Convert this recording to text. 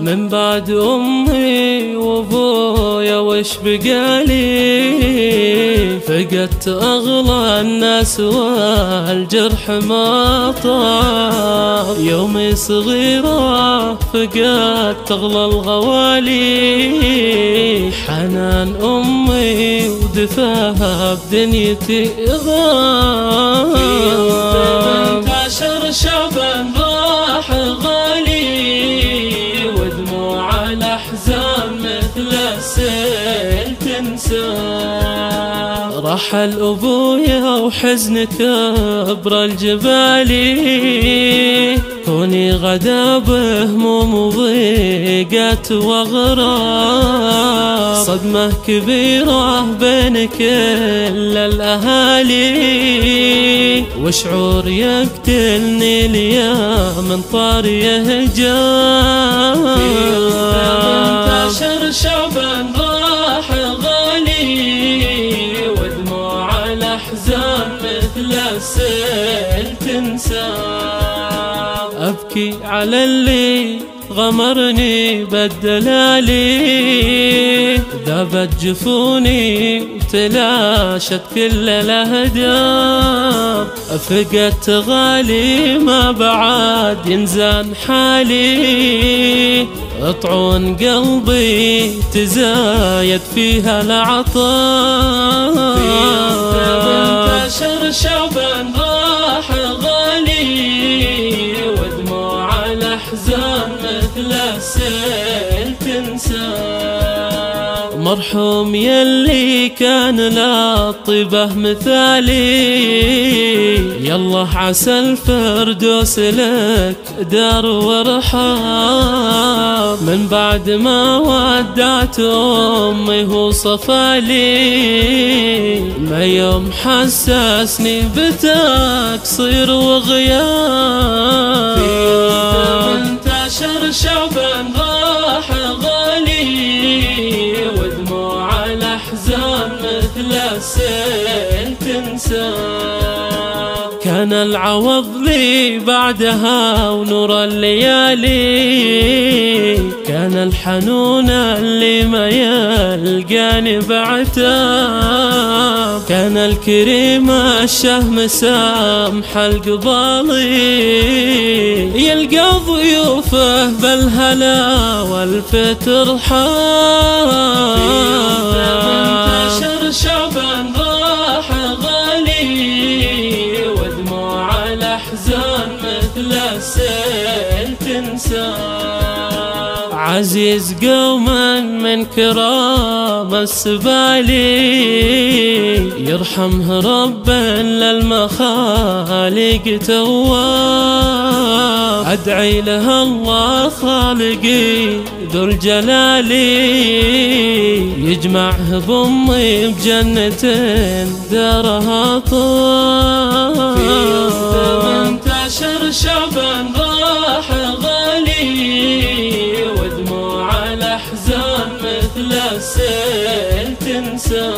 من بعد أمي وأبويا وش بقالي؟ فقدت أغلى الناس والجرح ما طاب. يومي صغيرة فقدت أغلى الغوالي، حنان أمي ودفاها بدنيتي غاب. 18 شعبان راح غالي، ودموع الأحزان مثل السيل تنسى. رحل أبويا وحزن كبر الجبالي، كوني غدا بهموم وضيقات وغراب. صدمة كبيرة بين كل الأهالي، وشعور يقتلني اليوم من طاريه جاب. 18 شعبان راح غالي، ودموع الأحزان مثل السيل تنسى. أبكي على اللي غمرني بالدلالي، ذابت جفوني وتلاشت كل الأهداف. فقدت غالي ما بعد ينزان حالي، طعون قلبي تزايد فيها العطاء. 18 شعبان راح غالي، ودموع الأحزان مثل السيل تنسى. مرحوم يلي كان للطيبة مثالي، يالله عسى الفردوس لك دار ورحاب. من بعد ما ودعت أمي هو صفالي، ما يوم حسسني بتقصير وغياب. 18 شعبان راح غالي، ودموع الأحزان مثل السيل تنسى. كان العوض لي بعدها ونور الليالي، كان الحنون اللي ما يلقاني بعتاب. كان الكريم الشهم سامح القبالي، يلقى ضيوفه بالهلا والفتر حاب. 18 شعبان راح غالي، ودموع الأحزان مثل السيل تنسى. عزيز قوما من كرام السبالي، يرحمه ربا للمخالق تواب. أدعي له الله خالقي ذو الجلال، يجمعه بأمي بجنة دارها طاب. 18 شعبان راح غالي، ودموع الأحزان مثل السيل تنسى.